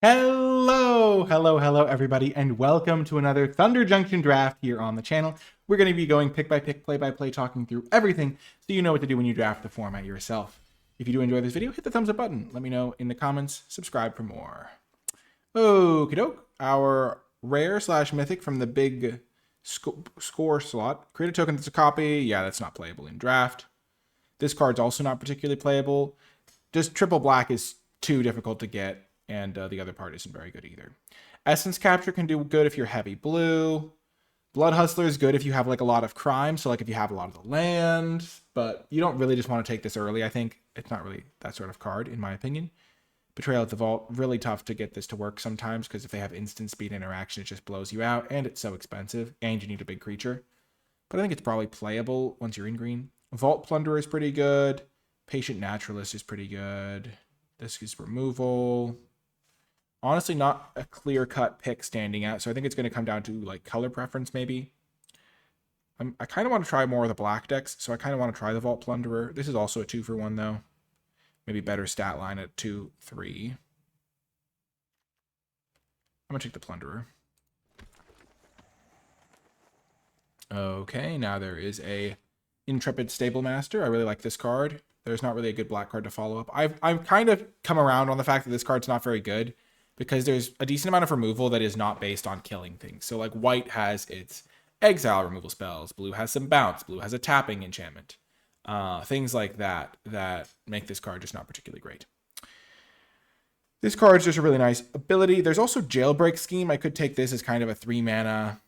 Hello, everybody, and welcome to another Thunder Junction draft here on the channel. We're going to be going pick by pick, play by play, talking through everything so you know what to do when you draft the format yourself. If you do enjoy this video, hit the thumbs up button. Let me know in the comments. Subscribe for more. Okie doke. Our rare / mythic from the big score slot. Create a token that's a copy. Yeah, that's not playable in draft. This card's also not particularly playable. Just triple black is too difficult to get. And the other part isn't very good either. Essence Capture can do good if you're heavy blue. Blood Hustler is good if you have like a lot of crime. So like if you have a lot of the land, but you don't really just want to take this early. I think it's not really that sort of card in my opinion. Betrayal at the Vault, really tough to get this to work sometimes because if they have instant speed interaction, it just blows you out and it's so expensive and you need a big creature. But I think it's probably playable once you're in green. Vault Plunderer is pretty good. Patient Naturalist is pretty good. This is removal. Honestly, not a clear-cut pick standing out, so I think it's going to come down to like color preference, maybe. I kind of want to try more of the black decks, so I kind of want to try the Vault Plunderer. This is also a 2-for-1, though. Maybe better stat line at 2-3. I'm going to take the Plunderer. Okay, now there is a Intrepid Stable Master. I really like this card. There's not really a good black card to follow up. I've kind of come around on the fact that this card's not very good, because there's a decent amount of removal that is not based on killing things. So like white has its exile removal spells, blue has some bounce, blue has a tapping enchantment. Things like that make this card just not particularly great. This card is just a really nice ability. There's also Jailbreak Scheme. I could take this as kind of a 3-mana,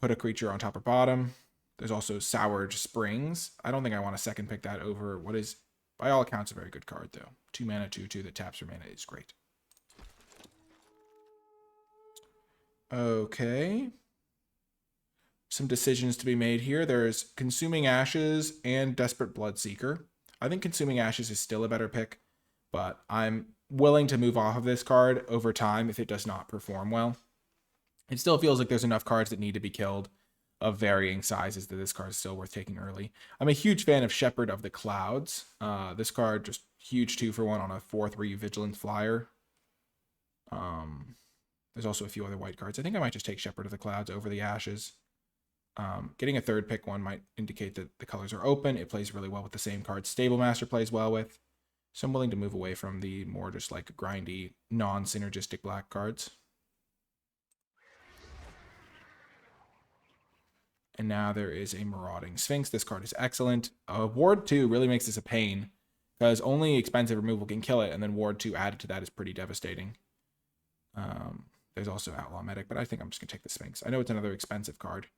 put a creature on top or bottom. There's also Soured Springs. I don't think I want to second pick that over what is, by all accounts, a very good card, though. 2-mana, 2/2 that taps for mana is great. Okay. Some decisions to be made here. There's Consuming Ashes and Desperate Bloodseeker. I think Consuming Ashes is still a better pick, but I'm willing to move off of this card over time if it does not perform well. It still feels like there's enough cards that need to be killed of varying sizes that this card is still worth taking early. I'm a huge fan of Shepherd of the Clouds. This card, just huge 2-for-1 on a 4/3 Vigilance Flyer. There's also a few other white cards. I think I might just take Shepherd of the Clouds over the Ashes. Getting a third pick one might indicate that the colors are open. It plays really well with the same cards Stable Master plays well with. So I'm willing to move away from the more just like grindy, non-synergistic black cards. And now there is a Marauding Sphinx. This card is excellent. Ward 2 really makes this a pain because only expensive removal can kill it, and then Ward 2 added to that is pretty devastating. There's also Outlaw Medic, but I think I'm just going to take the Sphinx. I know it's another expensive card.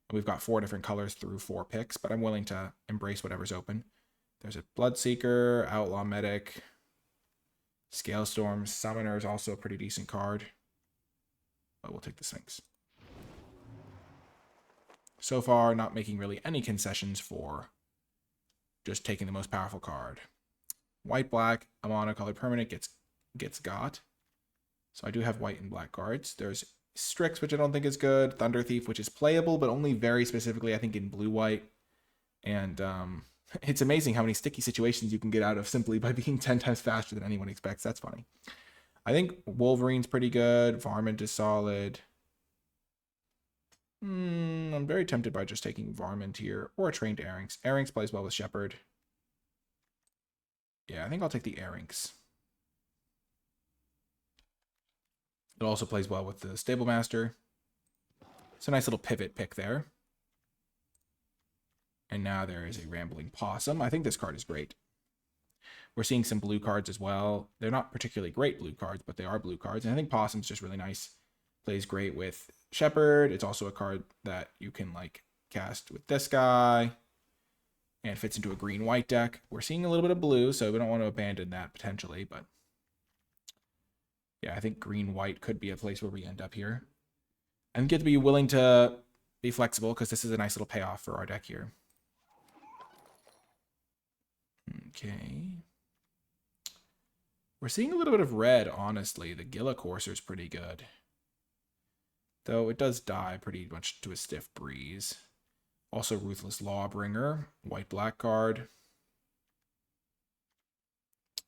And we've got 4 different colors through 4 picks, but I'm willing to embrace whatever's open. There's a Bloodseeker, Outlaw Medic, Scalestorm, Summoner is also a pretty decent card. But we'll take the Sphinx. So far, not making really any concessions for just taking the most powerful card. White-black, a monocolored permanent gets got. So I do have white and black cards. There's Strix, which I don't think is good. Thunder Thief, which is playable, but only very specifically, I think, in blue-white. And it's amazing how many sticky situations you can get out of simply by being 10 times faster than anyone expects. That's funny. I think Wolverine's pretty good. Varmint is solid. I'm very tempted by just taking Varmint here, or a Trained Arinx. Arinx plays well with Shepherd. Yeah, I think I'll take the Arinx. It also plays well with the Stable Master. It's a nice little pivot pick there. And now there is a Rambling Possum. I think this card is great. We're seeing some blue cards as well. They're not particularly great blue cards, but they are blue cards. And I think Possum's just really nice. Plays great with Shepherd. It's also a card that you can like cast with this guy. And fits into a green-white deck. We're seeing a little bit of blue, so we don't want to abandon that potentially, but yeah, I think green-white could be a place where we end up here. And get to be willing to be flexible, because this is a nice little payoff for our deck here. Okay. We're seeing a little bit of red, honestly. The Gila Courser is pretty good. Though it does die pretty much to a stiff breeze. Also Ruthless Lawbringer, white-black card.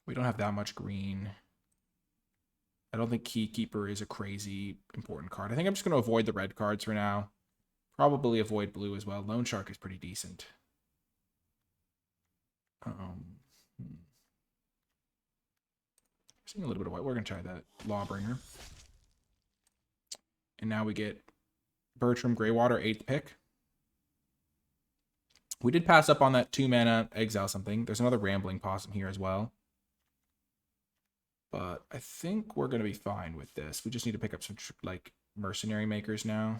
We don't have that much green. I don't think Keykeeper is a crazy important card. I think I'm just going to avoid the red cards for now. Probably avoid blue as well. Loan Shark is pretty decent. Seeing a little bit of white. We're going to try that Lawbringer. And now we get Bertram Greywater, 8th pick. We did pass up on that 2-mana Exile something. There's another Rambling Possum here as well. But I think we're going to be fine with this. We just need to pick up some, like, Mercenary Makers now.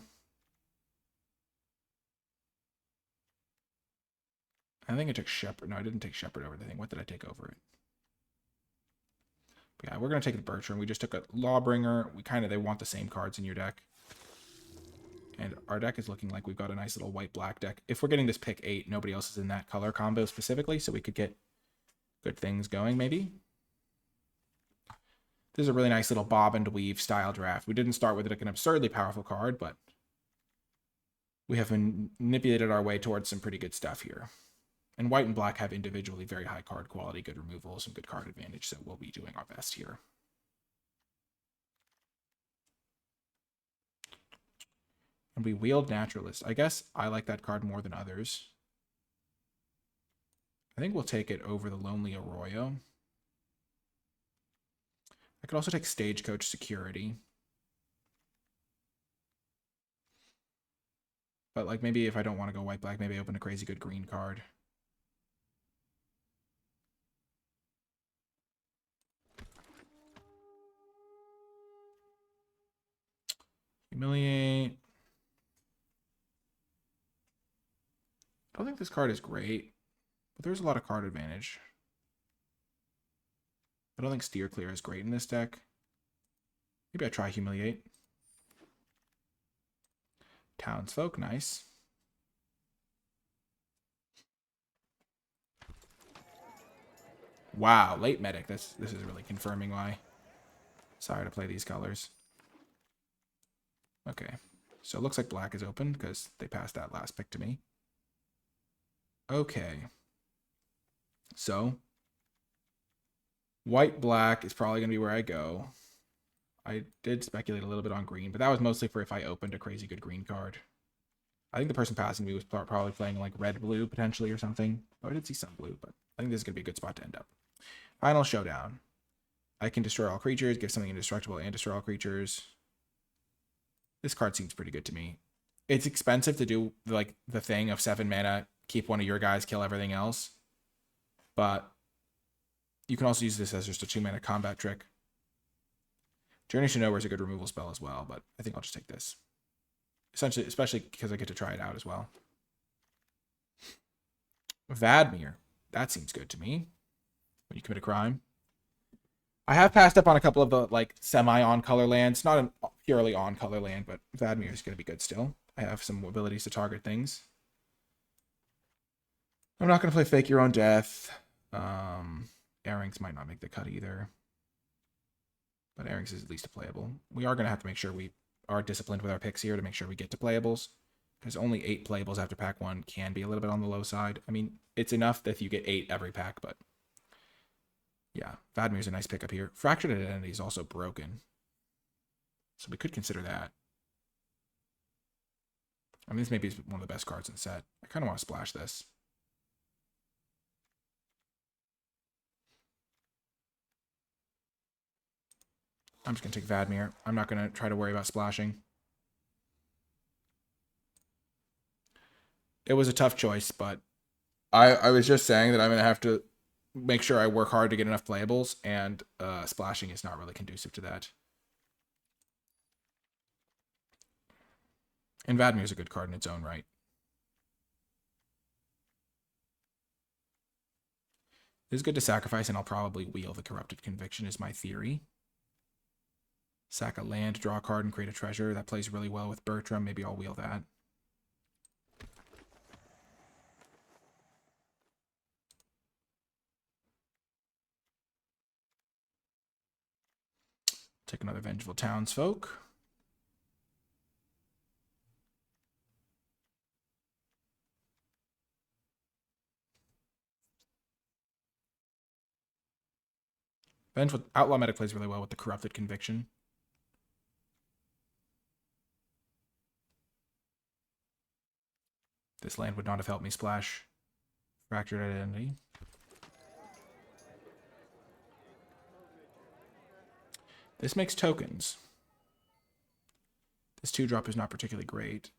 I think I took Shepherd. No, I didn't take Shepherd over the thing. What did I take over it? But yeah, we're going to take the Bertram. We just took a Lawbringer. They want the same cards in your deck. And our deck is looking like we've got a nice little white-black deck. If we're getting this pick 8, nobody else is in that color combo specifically, so we could get good things going, maybe. This is a really nice little bob and weave style draft. We didn't start with an absurdly powerful card, but we have manipulated our way towards some pretty good stuff here. And white and black have individually very high card quality, good removal, some good card advantage, so we'll be doing our best here. And we wield Naturalist. I guess I like that card more than others. I think we'll take it over the Lonely Arroyo. I could also take Stagecoach Security. But like maybe if I don't want to go white-black, maybe I open a crazy good green card. Humiliate. I don't think this card is great, but there's a lot of card advantage. I don't think Steer Clear is great in this deck. Maybe I try Humiliate. Townsfolk, nice. Wow, late Medic. This is really confirming why. Sorry to play these colors. Okay, so it looks like black is open because they passed that last pick to me. Okay. So, white-black is probably going to be where I go. I did speculate a little bit on green, but that was mostly for if I opened a crazy good green card. I think the person passing me was probably playing like red-blue potentially or something. Oh, I did see some blue, but I think this is going to be a good spot to end up. Final Showdown. I can destroy all creatures, give something indestructible, and destroy all creatures. This card seems pretty good to me. It's expensive to do like the thing of 7 mana, keep one of your guys, kill everything else. But you can also use this as just a 2-mana combat trick. Journey to Nowhere is a good removal spell as well, but I think I'll just take this. Essentially, especially because I get to try it out as well. Vadmir. That seems good to me. When you commit a crime. I have passed up on a couple of the like semi-on-color lands. Not a purely on-color land, but Vadmir is going to be good still. I have some abilities to target things. I'm not going to play Fake Your Own Death. Airings might not make the cut either. But Airings is at least a playable. We are going to have to make sure we are disciplined with our picks here to make sure we get to playables. Because only 8 playables after pack 1 can be a little bit on the low side. I mean, it's enough that you get 8 every pack, but yeah, Vadmir's a nice pickup here. Fractured Identity is also broken. So we could consider that. I mean, this maybe is one of the best cards in the set. I kind of want to splash this. I'm just going to take Vadmir. I'm not going to try to worry about splashing. It was a tough choice, but I was just saying that I'm going to have to make sure I work hard to get enough playables, and splashing is not really conducive to that. And Vadmir is a good card in its own right. It is good to sacrifice, and I'll probably wheel the Corrupted Conviction is my theory. Sack a land, draw a card, and create a treasure. That plays really well with Bertram. Maybe I'll wheel that. Take another Vengeful Townsfolk. Outlaw Medic plays really well with the Corrupted Conviction. This land would not have helped me splash Fractured Identity. This makes tokens. This 2-drop is not particularly great.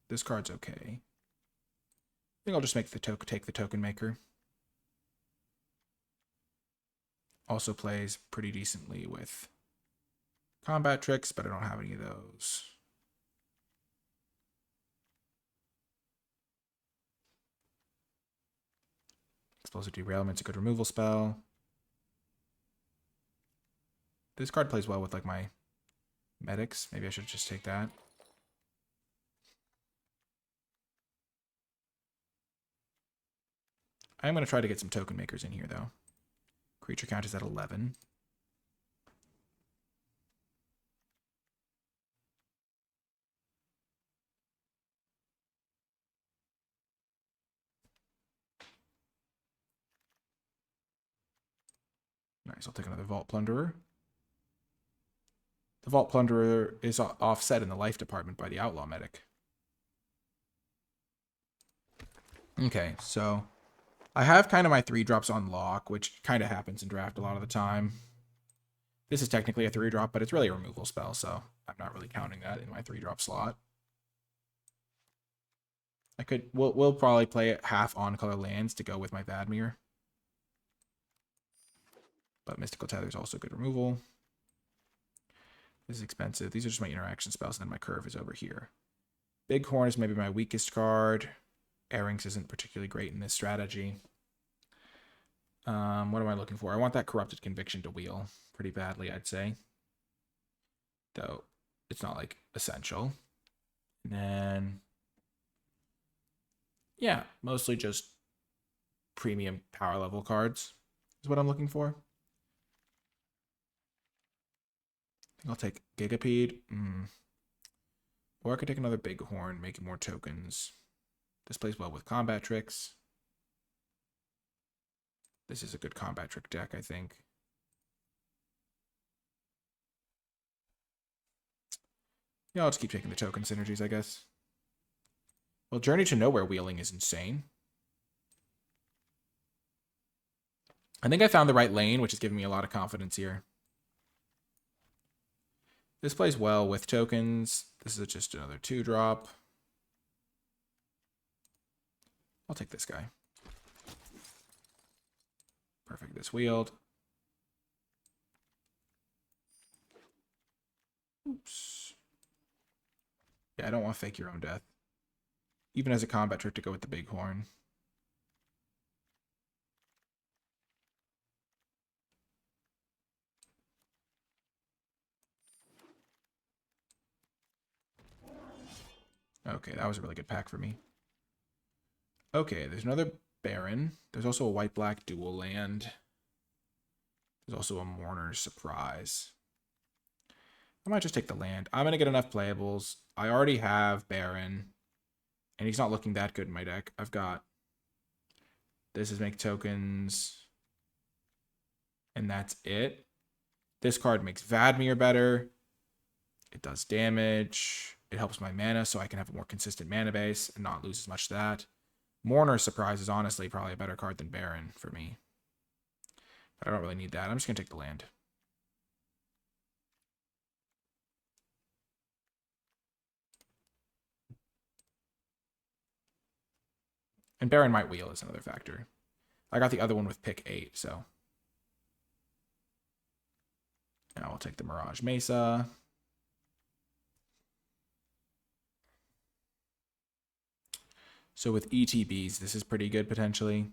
This card's okay. I think I'll just make take the token maker. Also plays pretty decently with combat tricks, but I don't have any of those. Explosive Derailment's a good removal spell. This card plays well with like my medics. Maybe I should just take that. I'm going to try to get some token makers in here, though. Creature count is at 11. Nice, I'll take another Vault Plunderer. The Vault Plunderer is offset in the life department by the Outlaw Medic. Okay, so I have kind of my 3-drops on lock, which kind of happens in draft a lot of the time. This is technically a 3-drop, but it's really a removal spell, so I'm not really counting that in my 3-drop slot. We'll probably play it half on-color lands to go with my Vadmir. But Mystical Tether is also good removal. This is expensive. These are just my interaction spells, and then my curve is over here. Bighorn is maybe my weakest card. Airings isn't particularly great in this strategy. What am I looking for? I want that Corrupted Conviction to wheel pretty badly, I'd say. Though, it's not, like, essential. And then, yeah, mostly just premium power level cards is what I'm looking for. I'll take Gigapede. Or I could take another Bighorn, making more tokens. This plays well with combat tricks. This is a good combat trick deck, I think. Yeah, I'll just keep taking the token synergies, I guess. Well, Journey to Nowhere wheeling is insane. I think I found the right lane, which is giving me a lot of confidence here. This plays well with tokens. This is just another 2-drop. I'll take this guy. Perfect. This wheeled. Oops. Yeah, I don't want to fake your own death. Even as a combat trick to go with the Bighorn. Okay, that was a really good pack for me. Okay, there's another Baron. There's also a white-black dual land. There's also a Mourner's Surprise. I might just take the land. I'm going to get enough playables. I already have Baron, and he's not looking that good in my deck. I've got... This is make tokens, and that's it. This card makes Vadmir better. It does damage. It helps my mana so I can have a more consistent mana base and not lose as much to that. Mourner's Surprise is honestly probably a better card than Baron for me. But I don't really need that. I'm just going to take the land. And Baron might wheel is another factor. I got the other one with pick 8, so. Now I'll take the Mirage Mesa. So with ETBs, this is pretty good potentially.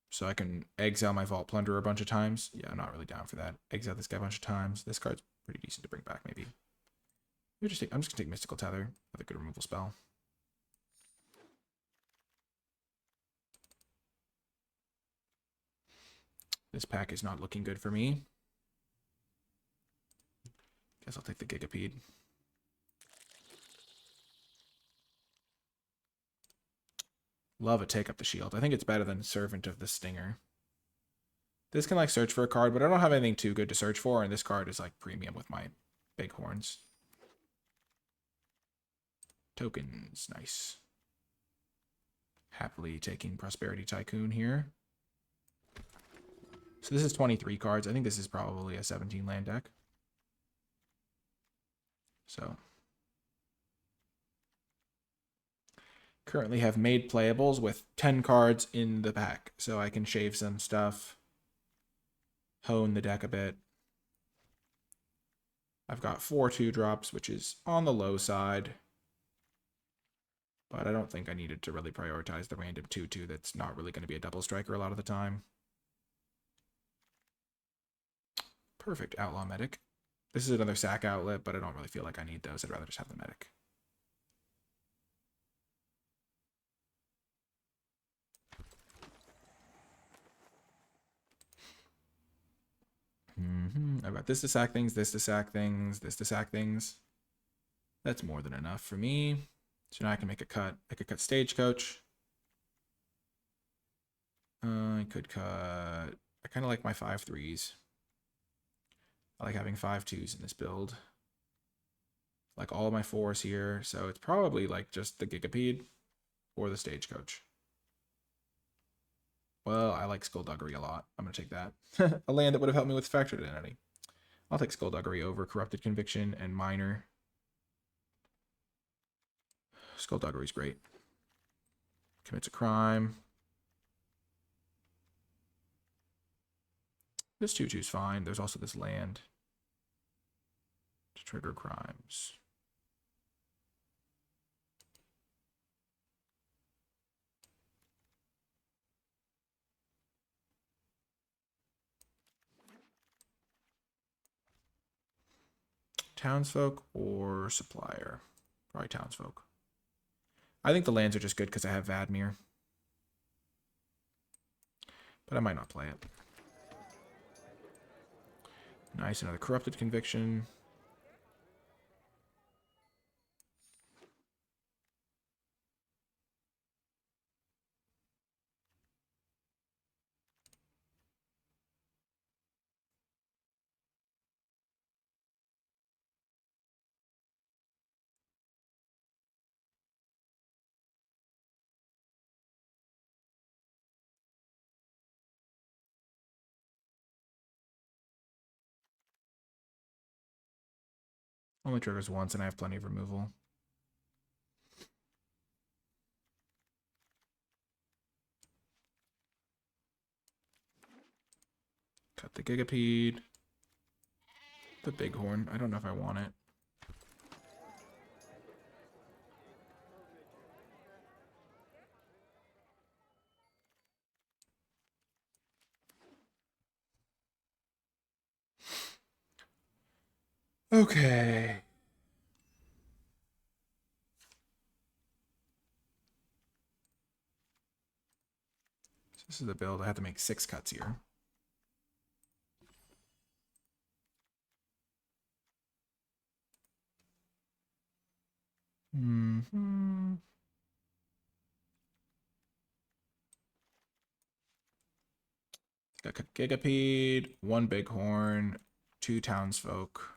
So I can exile my Vault Plunderer a bunch of times. Yeah, I'm not really down for that. Exile this guy a bunch of times. This card's pretty decent to bring back, maybe. I'm just going to take Mystical Tether. Another good removal spell. This pack is not looking good for me. Guess I'll take the Gigapede. Love a Take Up the Shield. I think it's better than Servant of the Stinger. This can like search for a card, but I don't have anything too good to search for, and this card is like premium with my bighorns. Tokens, nice. Happily taking Prosperity Tycoon here. So this is 23 cards. I think this is probably a 17 land deck. So currently have made playables with 10 cards in the pack, so I can shave some stuff, hone the deck a bit. I've got 4 2-drops, which is on the low side, but I don't think I needed to really prioritize the random 2/2 that's not really going to be a double striker a lot of the time. Perfect. Outlaw Medic. This is another sack outlet, but I don't really feel like I need those. I'd rather just have the Medic. I've got this to sack things, this to sack things, this to sack things. That's more than enough for me. So now I can make a cut. I could cut Stagecoach. I could cut... I kind of like my 5/3s. I like having 5/2s in this build. Like all of my 4s here. So it's probably like just the Gigapede or the Stagecoach. Well, I like Skullduggery a lot. I'm going to take that. A land that would have helped me with Factored Identity. I'll take Skullduggery over Corrupted Conviction and Miner. Skullduggery's great. Commits a crime. This 2/2's fine. There's also this land to trigger crimes. Townsfolk or Supplier? Probably Townsfolk. I think the lands are just good because I have Vadmir. But I might not play it. Nice, another Corrupted Conviction. Only triggers once and I have plenty of removal. Cut the Gigapede. The Bighorn. I don't know if I want it. Okay. So this is the build. I have to make 6 cuts here. Got Gigapede, 1 Bighorn, 2 Townsfolk.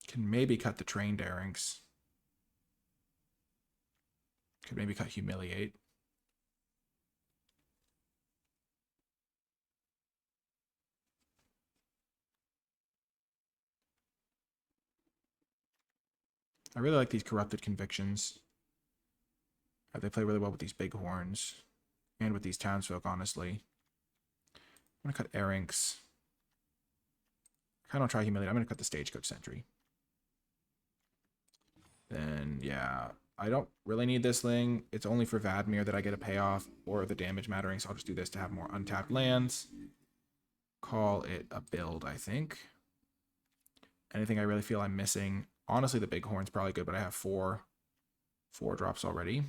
Can maybe cut the Trained Erranks. Could maybe cut Humiliate. I really like these Corrupted Convictions. They play really well with these Bighorns. And with these Townsfolk, honestly. I'm going to cut Erranks. I kind of try Humiliate. I'm going to cut the Stagecoach Sentry. Then, yeah, I don't really need this thing. It's only for Vadmir that I get a payoff or the damage mattering, so I'll just do this to have more untapped lands. Call it a build, I think. Anything I really feel I'm missing? Honestly, the Bighorn's probably good, but I have 4 drops already.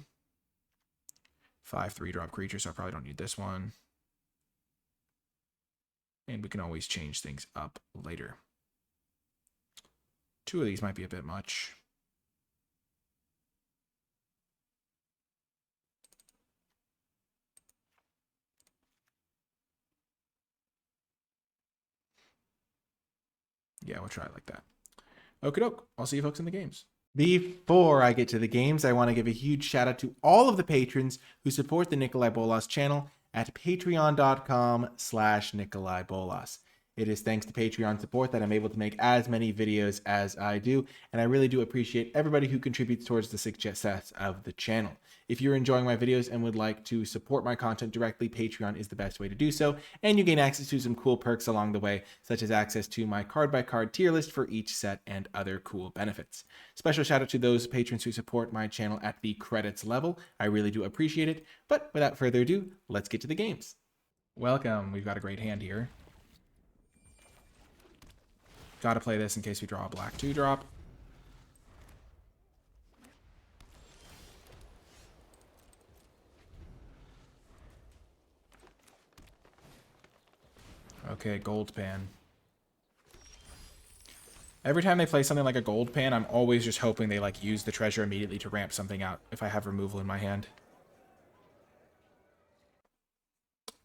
5 3-drop creatures, so I probably don't need this one. And we can always change things up later. 2 of these might be a bit much. Yeah, we'll try it like that. Okie doke. I'll see you folks in the games. Before I get to the games, I want to give a huge shout out to all of the patrons who support the NicolaiBolas channel at patreon.com/NicolaiBolas. It is thanks to Patreon support that I'm able to make as many videos as I do, and I really do appreciate everybody who contributes towards the success of the channel. If you're enjoying my videos and would like to support my content directly, Patreon is the best way to do so, and you gain access to some cool perks along the way, such as access to my card-by-card tier list for each set and other cool benefits. Special shout out to those patrons who support my channel at the credits level. I really do appreciate it, but without further ado, let's get to the games. Welcome. We've got a great hand here. Gotta play this in case we draw a black 2-drop. Okay, gold pan. Every time they play something like a gold pan, I'm always just hoping they like use the treasure immediately to ramp something out if I have removal in my hand.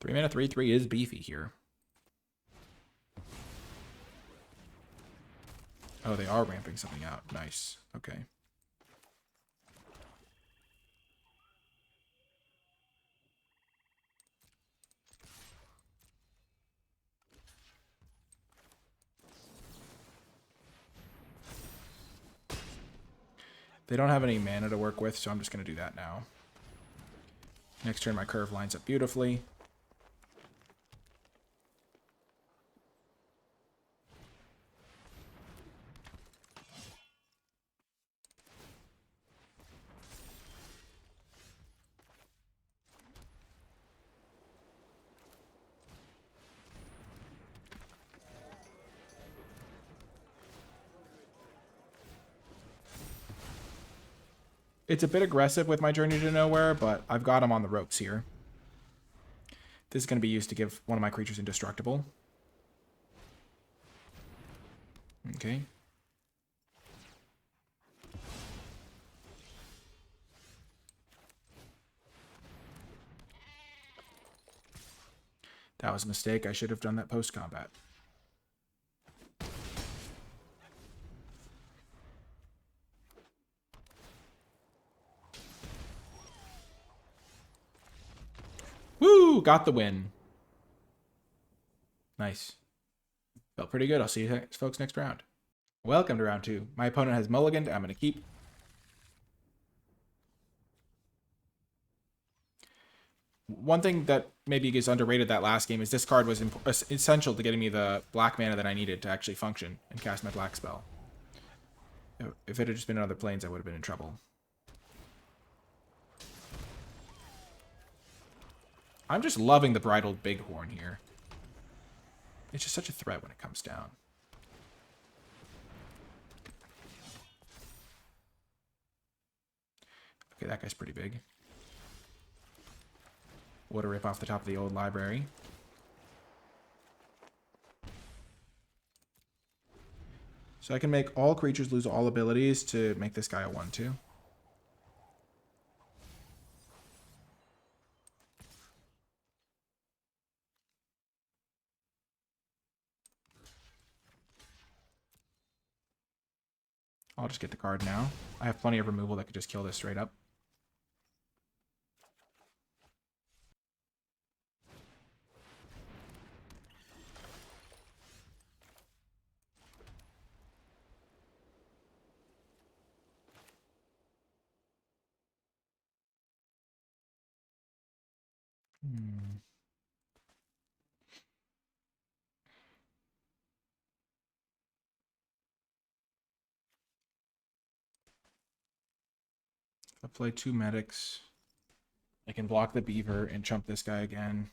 3 mana 3/3 is beefy here. Oh, they are ramping something out. Nice. Okay. They don't have any mana to work with, so I'm just going to do that now. Next turn, my curve lines up beautifully. It's a bit aggressive with my Journey to Nowhere, but I've got him on the ropes here. This is going to be used to give one of my creatures indestructible. Okay. That was a mistake. I should have done that post-combat. Woo! Got the win. Nice. Felt pretty good. I'll see you folks next round. Welcome to round 2. My opponent has mulliganed. I'm going to keep. One thing that maybe is underrated that last game is this card was essential to getting me the black mana that I needed to actually function and cast my black spell. If it had just been in other planes, I would have been in trouble. I'm just loving the Bridled Bighorn here. It's just such a threat when it comes down. Okay, that guy's pretty big. What a rip off the top of the old library. So I can make all creatures lose all abilities to make this guy a 1/2. I'll just get the card now. I have plenty of removal that could just kill this straight up. I'll play 2 medics. I can block the beaver and chump this guy again.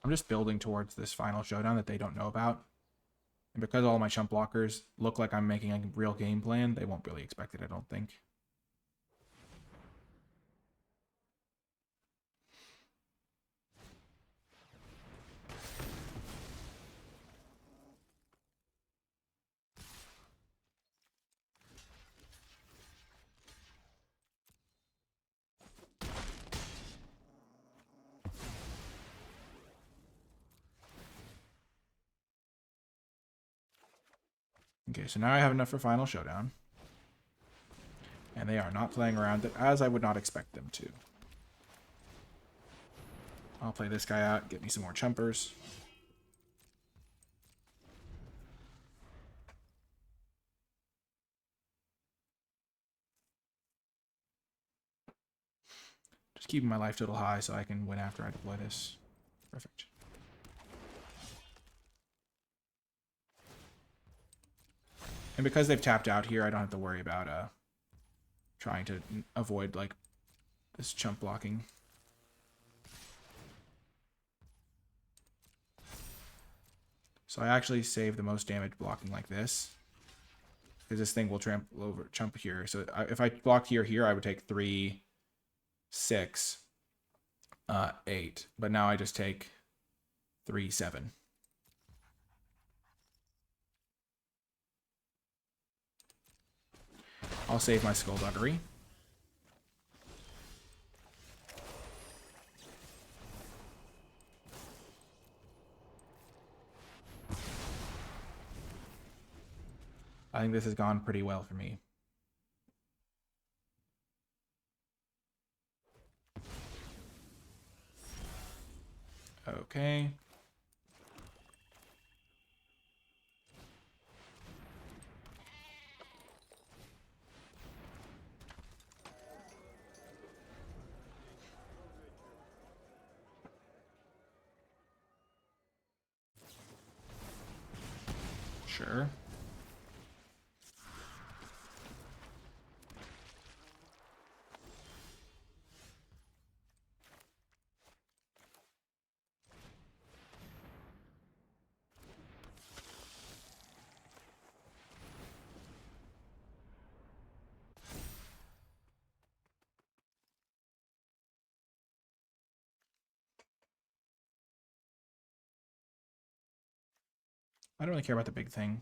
I'm just building towards this final showdown that they don't know about. And because all my chump blockers look like I'm making a real game plan, they won't really expect it, I don't think. Okay, so now I have enough for Final Showdown. And they are not playing around it, as I would not expect them to. I'll play this guy out, get me some more chumpers. Just keeping my life total high so I can win after I deploy this. Perfect. And because they've tapped out here, I don't have to worry about trying to avoid like this chump blocking. So I actually save the most damage blocking like this, because this thing will trample over chump here. So if I blocked here, I would take 3, 6, 8. But now I just take 3, 7. I'll save my Skullduggery. I think this has gone pretty well for me. Okay. Sure. I don't really care about the big thing.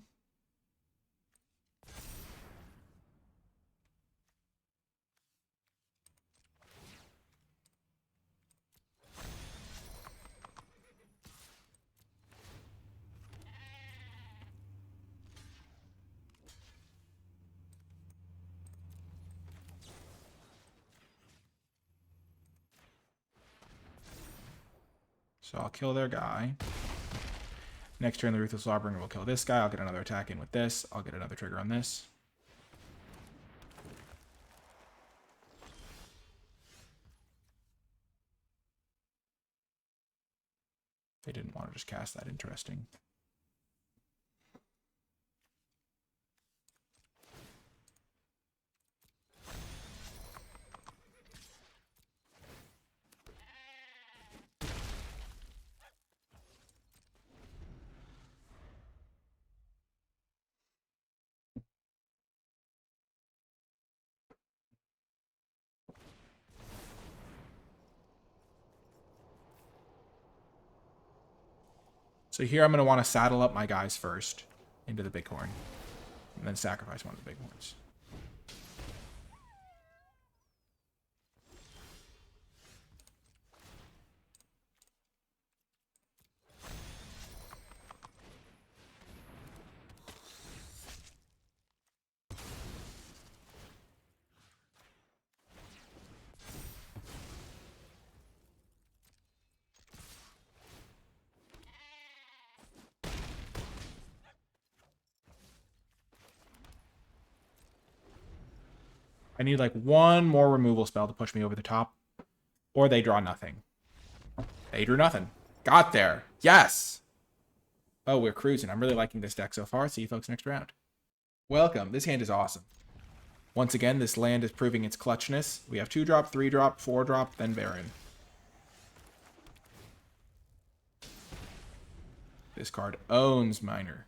So I'll kill their guy. Next turn, the Ruthless Lawbringer will kill this guy. I'll get another attack in with this. I'll get another trigger on this. They didn't want to just cast that. Interesting. So here I'm going to want to saddle up my guys first into the bighorn, and then sacrifice one of the bighorns. I need like one more removal spell to push me over the top, or they draw nothing. They drew nothing. Got there. Yes. Oh, we're cruising. I'm really liking this deck so far. See you folks next round. Welcome. This hand is awesome. Once again, this land is proving its clutchness. We have 2-drop, 3-drop, 4-drop, then Baron. This card owns Miner.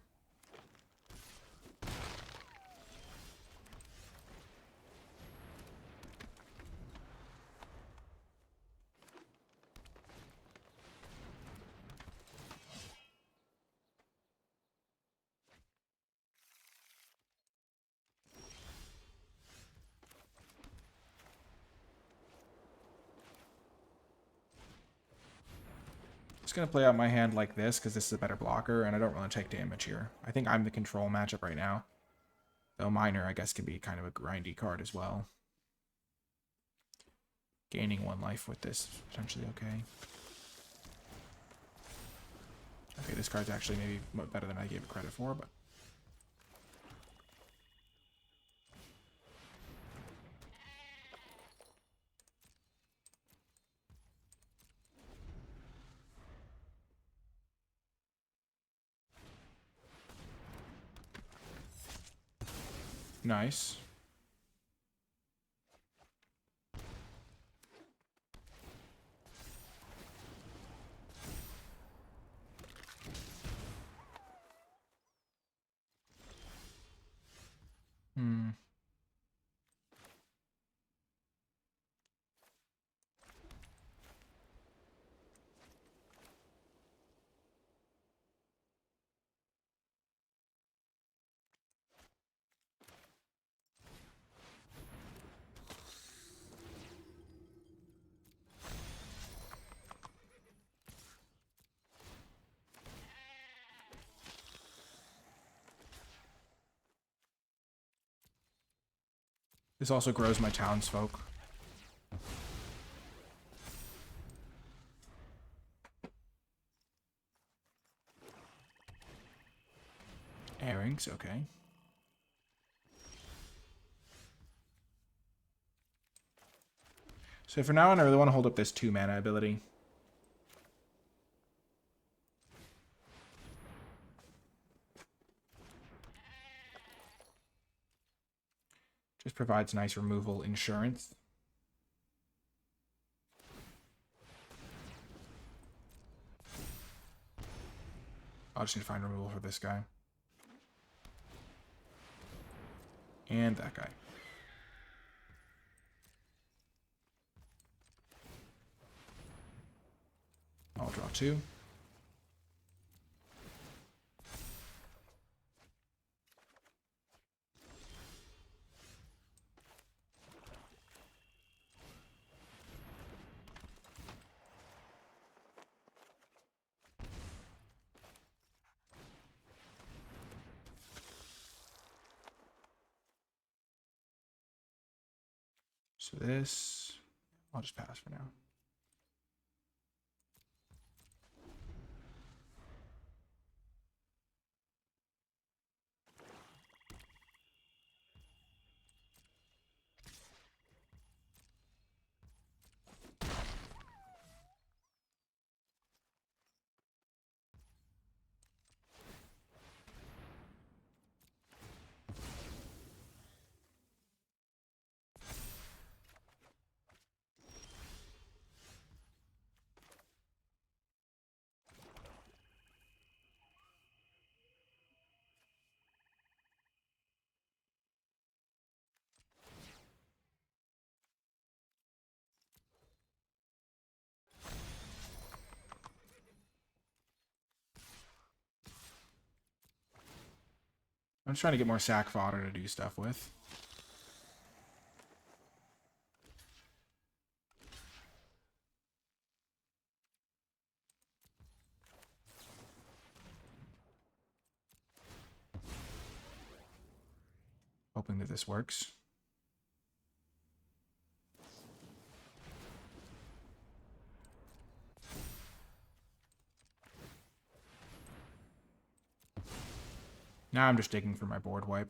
Just going to play out my hand like this because this is a better blocker, and I don't really take damage here. I think I'm the control matchup right now. Though Miner, I guess, can be kind of a grindy card as well. Gaining 1 life with this is potentially okay. Okay, this card's actually maybe better than I gave it credit for, but... Nice. This also grows my townsfolk. Airings, okay. So for now on, I really want to hold up this 2 mana ability. Just provides nice removal insurance. I'll just need to find removal for this guy. And that guy. I'll draw 2. So this, I'll just pass for now. I'm just trying to get more sack fodder to do stuff with. Hoping that this works. Now I'm just digging for my board wipe.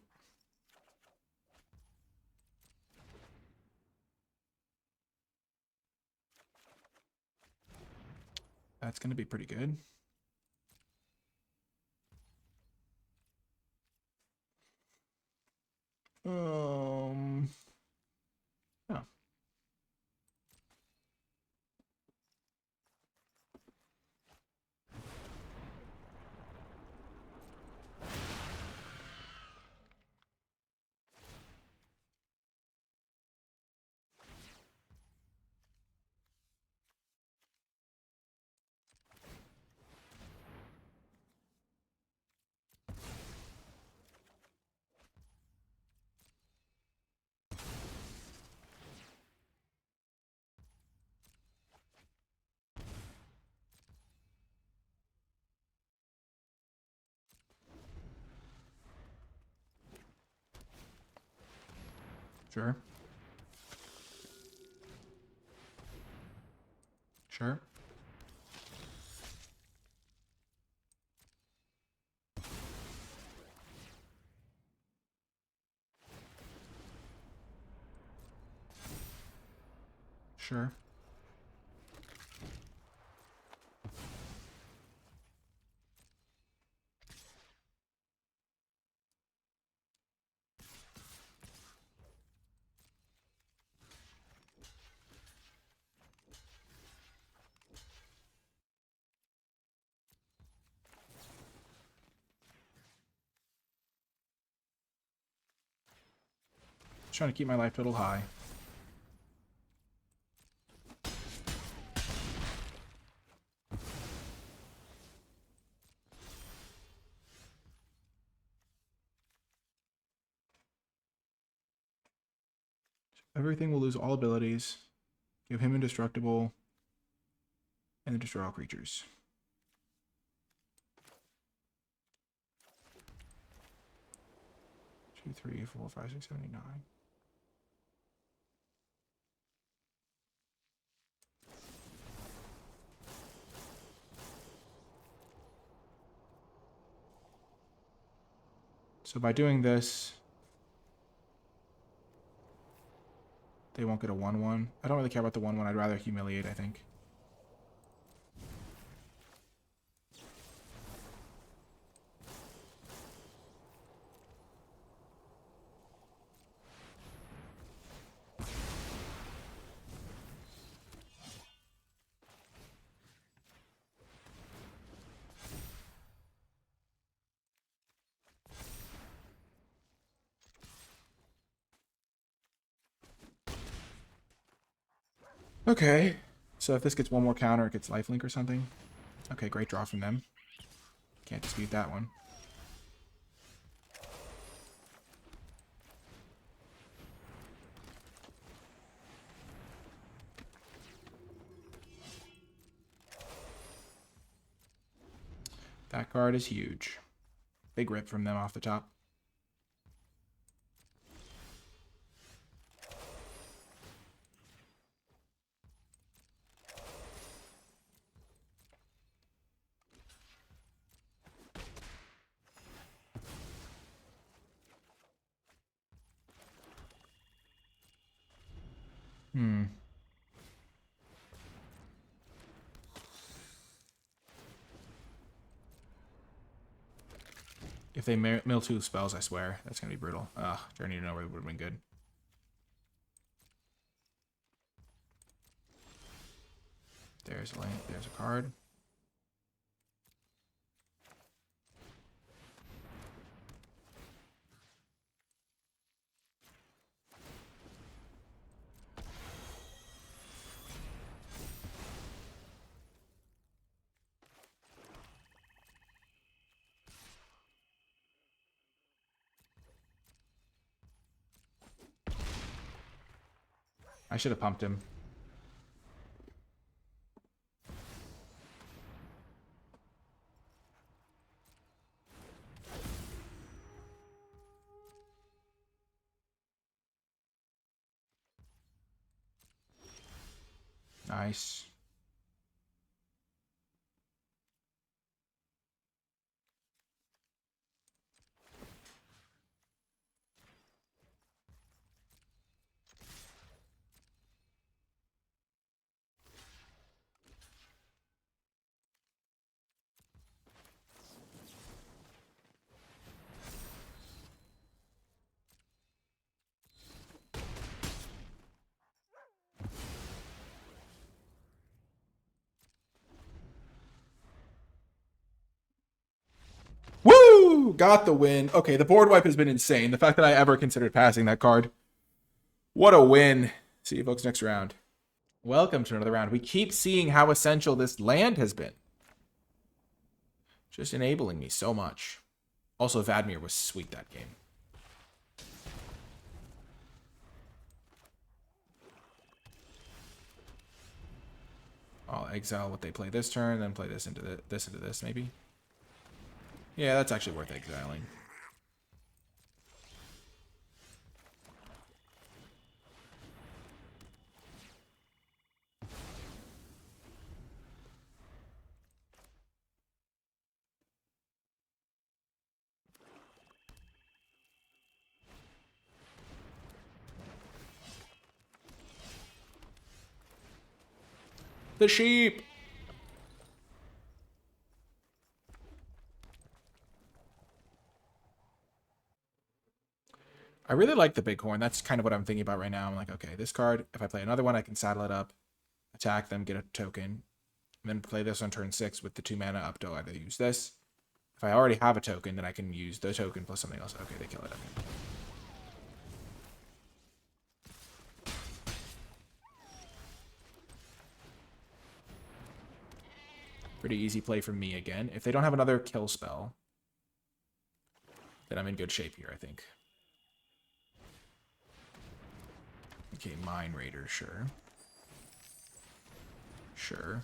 That's going to be pretty good. Oh. Sure. Sure. Sure. Just trying to keep my life total high. Everything will lose all abilities. Give him indestructible. And then destroy all creatures. Two, three, four, five, six, 7, 8, 9. So by doing this, they won't get a 1/1. I don't really care about the 1/1. I'd rather humiliate, I think. Okay. So if this gets one more counter, it gets lifelink or something. Okay, great draw from them. Can't dispute that one. That card is huge. Big rip from them off the top. If they mill 2 spells, I swear, that's going to be brutal. Ugh, Journey to Nowhere would have been good. There's a link, there's a card. I should have pumped him. Nice. Woo! Got the win. Okay, the board wipe has been insane. The fact that I ever considered passing that card. What a win. See you folks next round. Welcome to another round. We keep seeing how essential this land has been. Just enabling me so much. Also, Vadmir was sweet that game. I'll exile what they play this turn, then play this into this, maybe. Yeah, that's actually worth exiling. The sheep! I really like the bighorn. That's kind of what I'm thinking about right now. I'm like, okay, this card, if I play another one, I can saddle it up, attack them, get a token, and then play this on turn 6 with the 2 mana up to either use this. If I already have a token, then I can use the token plus something else. Okay, they kill it. Okay. Pretty easy play from me again. If they don't have another kill spell, then I'm in good shape here, I think. Okay, Mine Raider, sure. Sure.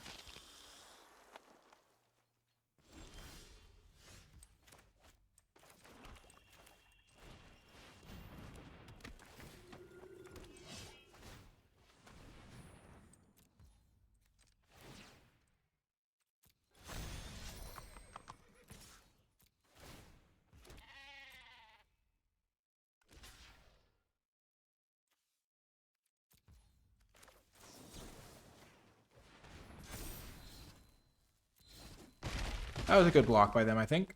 That was a good block by them, I think.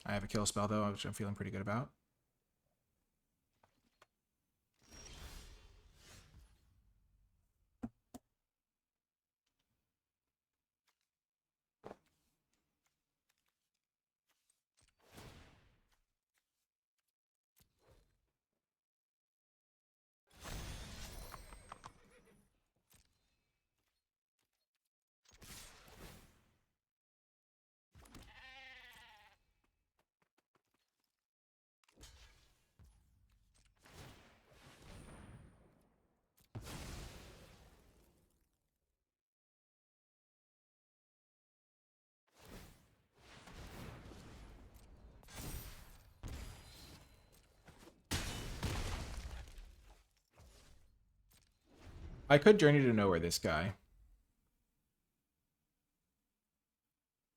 I have a kill spell, though, which I'm feeling pretty good about. I could Journey to Nowhere this guy.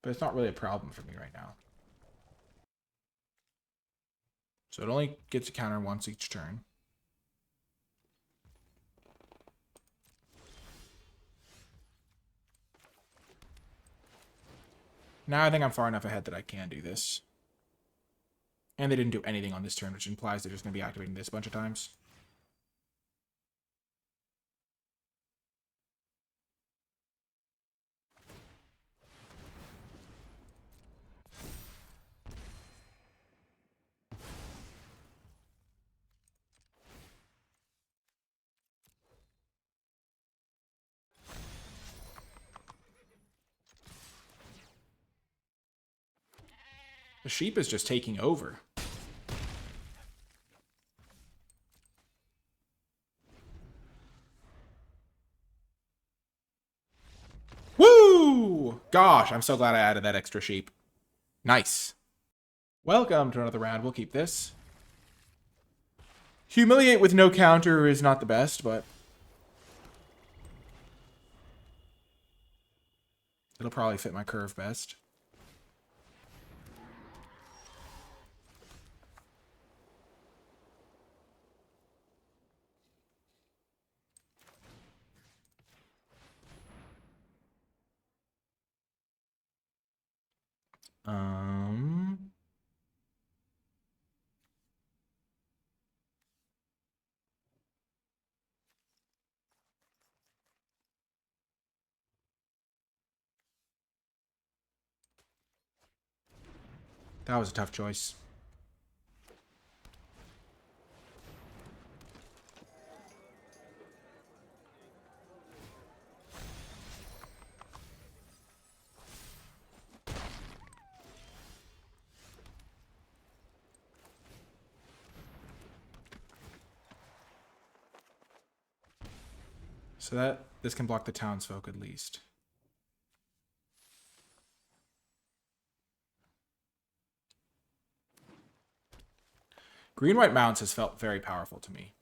But it's not really a problem for me right now. So it only gets a counter once each turn. Now I think I'm far enough ahead that I can do this. And they didn't do anything on this turn, which implies they're just going to be activating this a bunch of times. The sheep is just taking over. Woo! Gosh, I'm so glad I added that extra sheep. Nice. Welcome to another round. We'll keep this. Humiliate with no counter is not the best, but it'll probably fit my curve best. That was a tough choice. So this can block the townsfolk at least. Green-white mounts has felt very powerful to me.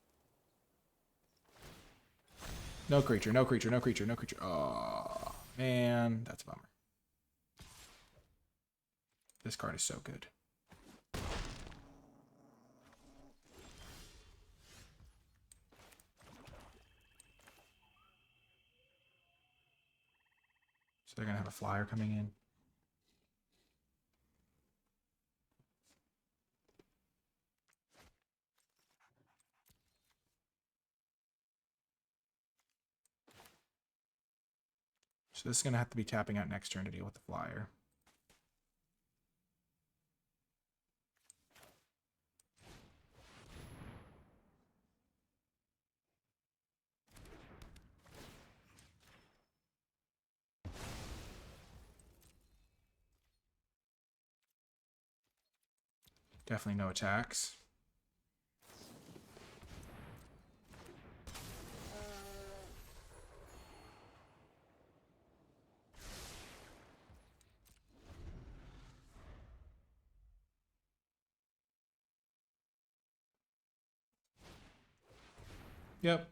No creature, no creature, no creature, no creature. Oh, man, that's a bummer. This card is so good. So they're going to have a flyer coming in. So this is going to have to be tapping out next turn to deal with the flyer. Definitely no attacks. Yep.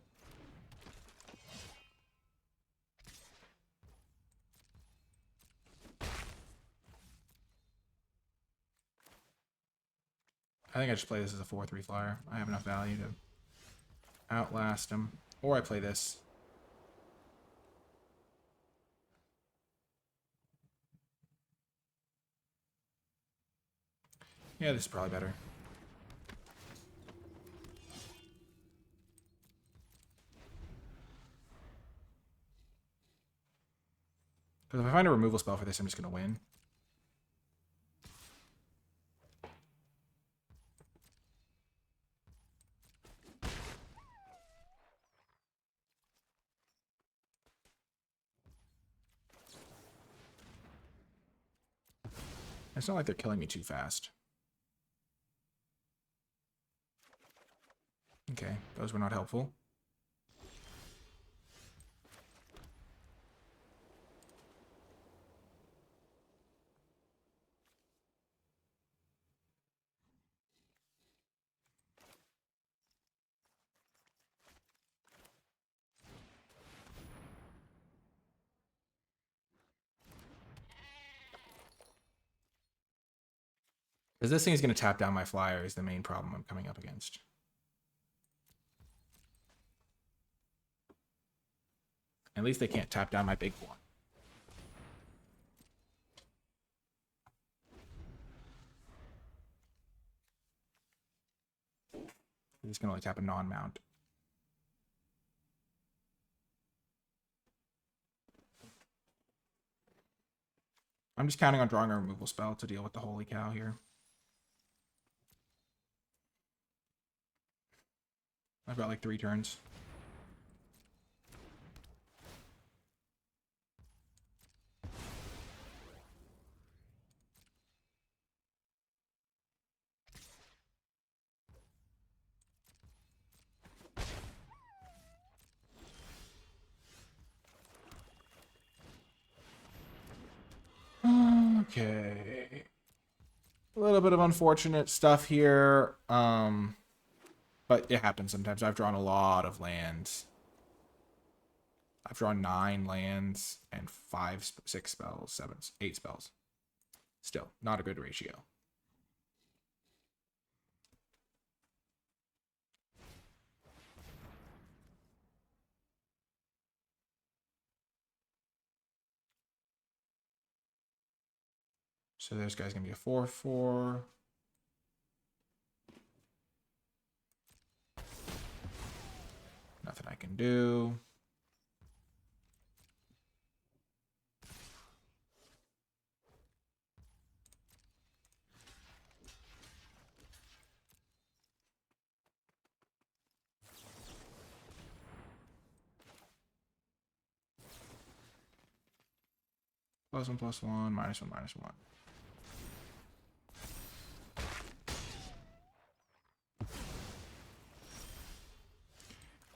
I think I just play this as a 4/3 flyer. I have enough value to outlast him. Or I play this. Yeah, this is probably better. Because if I find a removal spell for this, I'm just going to win. It's not like they're killing me too fast. Okay, those were not helpful. Because this thing is going to tap down my flyer is the main problem I'm coming up against. At least they can't tap down my big one. He's going to only tap a non-mount. I'm just counting on drawing a removal spell to deal with the holy cow here. I've got like 3 turns. Okay. A little bit of unfortunate stuff here. But it happens sometimes. I've drawn a lot of lands. I've drawn 9 lands and 5, 6 spells, 7, 8 spells. Still, not a good ratio. So this guy's going to be a 4/4. Nothing I can do. +1, +1, -1, -1.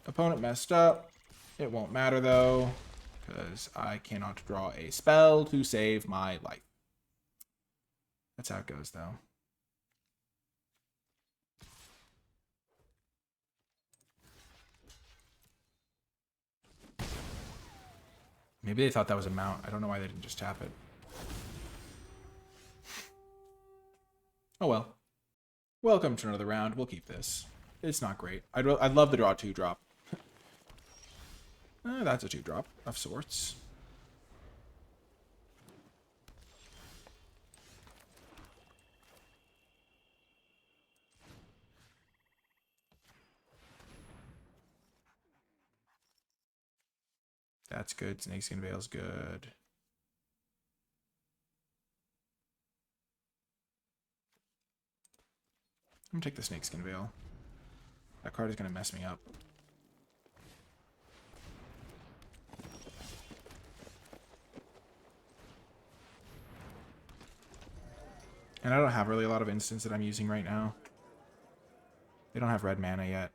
Opponent messed up. It won't matter though, because I cannot draw a spell to save my life. That's how it goes though. Maybe they thought that was a mount. I don't know why they didn't just tap it. Oh well. Welcome to another round. We'll keep this. It's not great. I'd love to draw a 2-drop. That's a 2-drop of sorts. That's good. Snakeskin Veil's good. I'm gonna take the Snakeskin Veil. That card is gonna mess me up. And I don't have really a lot of instants that I'm using right now. They don't have red mana yet.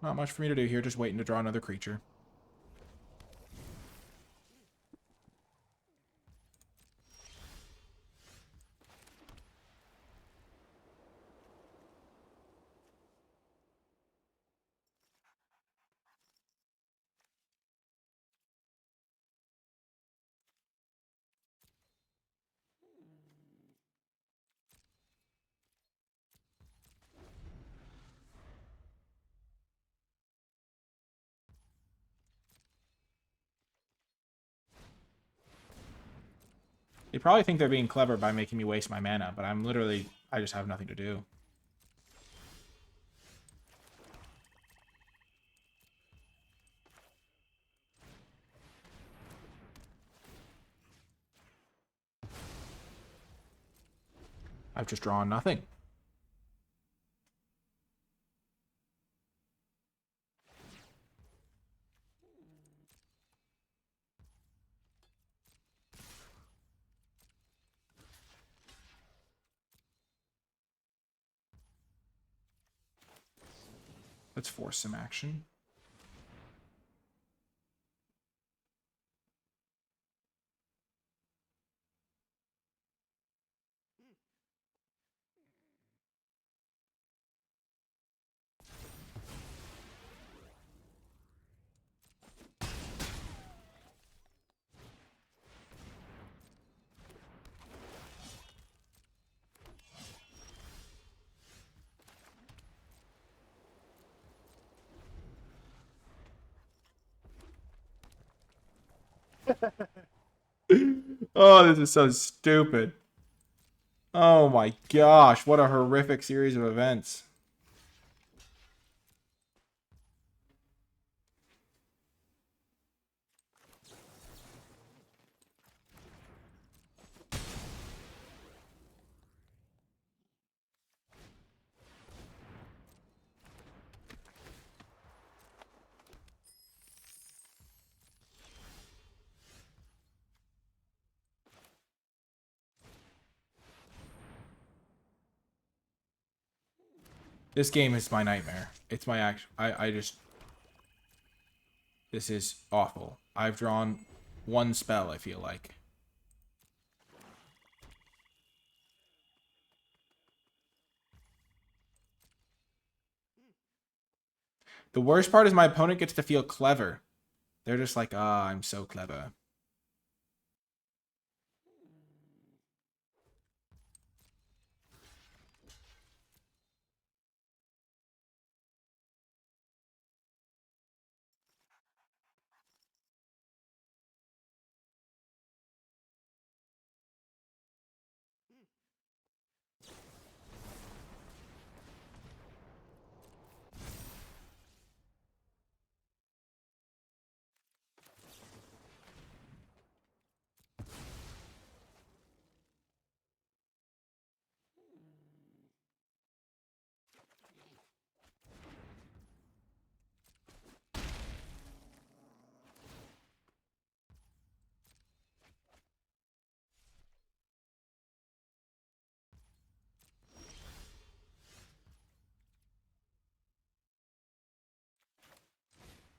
Not much for me to do here, just waiting to draw another creature. They probably think they're being clever by making me waste my mana, but I just have nothing to do. I've just drawn nothing. Let's force some action. Oh, this is so stupid. Oh my gosh, what a horrific series of events. This game is my nightmare. It's my act. I just... This is awful. I've drawn one spell, I feel like. The worst part is my opponent gets to feel clever. They're just like, ah, I'm so clever.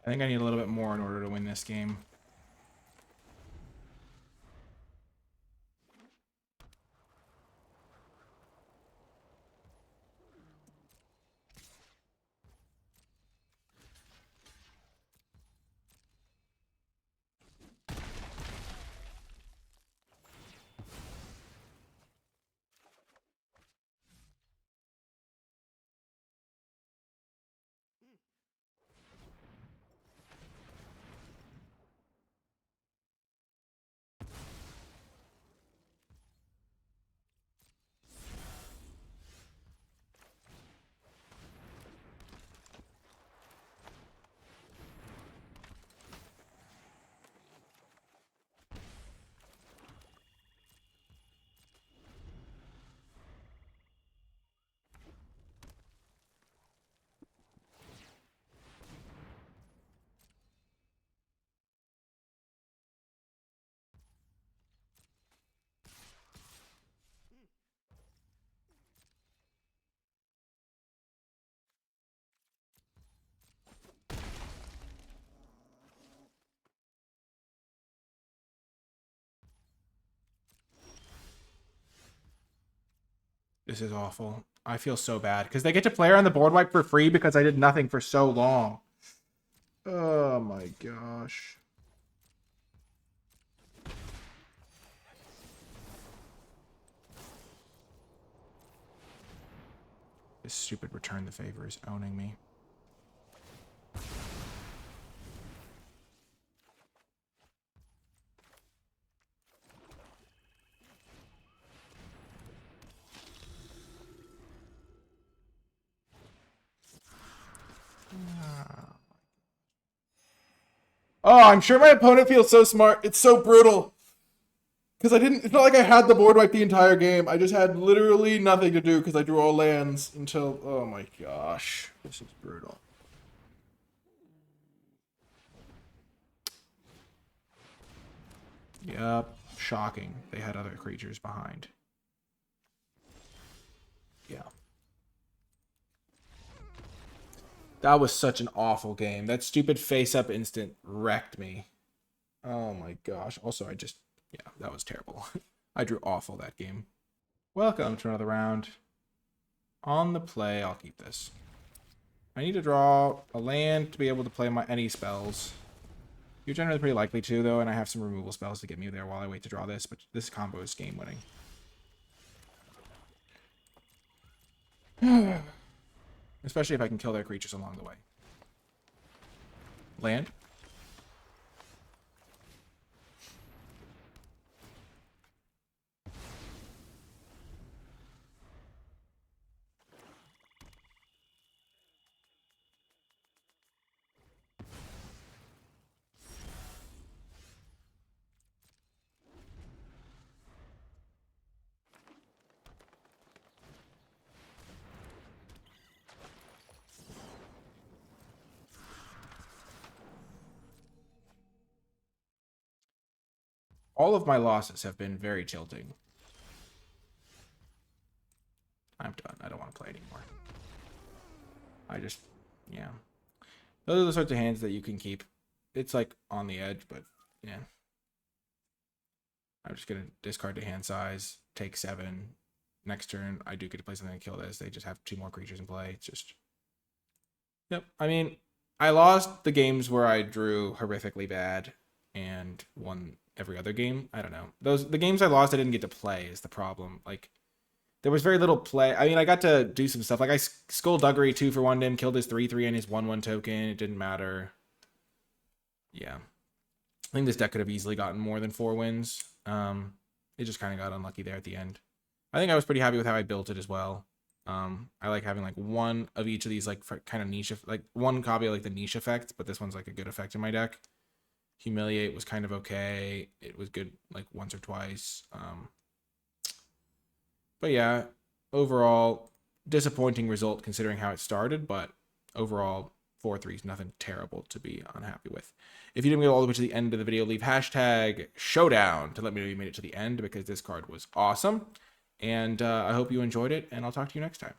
I think I need a little bit more in order to win this game. This is awful. I feel so bad because they get to play her on the board wipe for free because I did nothing for so long. Oh my gosh. This stupid return the favor is owning me. Oh, I'm sure my opponent feels so smart. It's so brutal. Because it's not like I had the board wipe the entire game. I just had literally nothing to do because I drew all lands until, oh my gosh. This is brutal. Yep, shocking. They had other creatures behind. Yeah. That was such an awful game. That stupid face-up instant wrecked me. Oh my gosh. Also, yeah, that was terrible. I drew awful that game. Welcome to another round. On the play, I'll keep this. I need to draw a land to be able to play any spells. You're generally pretty likely to, though, and I have some removal spells to get me there while I wait to draw this, but this combo is game-winning. Especially if I can kill their creatures along the way. Land. All of my losses have been very tilting. I'm done. I don't want to play anymore. Yeah. Those are the sorts of hands that you can keep. It's like on the edge, but yeah. I'm just going to discard to hand size, take 7. Next turn, I do get to play something to kill this. They just have 2 more creatures in play. It's just... Yep. I mean, I lost the games where I drew horrifically bad and won every other game. I don't know. The games I lost I didn't get to play is the problem. Like, there was very little play. I mean, I got to do some stuff. Like, I Skullduggery 2 for 1 him, killed his 3/3 and his 1/1 token. It didn't matter. Yeah. I think this deck could have easily gotten more than 4 wins. It just kind of got unlucky there at the end. I think I was pretty happy with how I built it as well. I like having like one of each of these like kind of niche, like one copy of like the niche effect, but this one's like a good effect in my deck. Humiliate was kind of okay. It was good like once or twice. But yeah, overall disappointing result considering how it started, but overall 4-3 is nothing terrible to be unhappy with. If you didn't go all the way to the end of the video, leave hashtag showdown to let me know you made it to the end because this card was awesome. And I hope you enjoyed it, and I'll talk to you next time.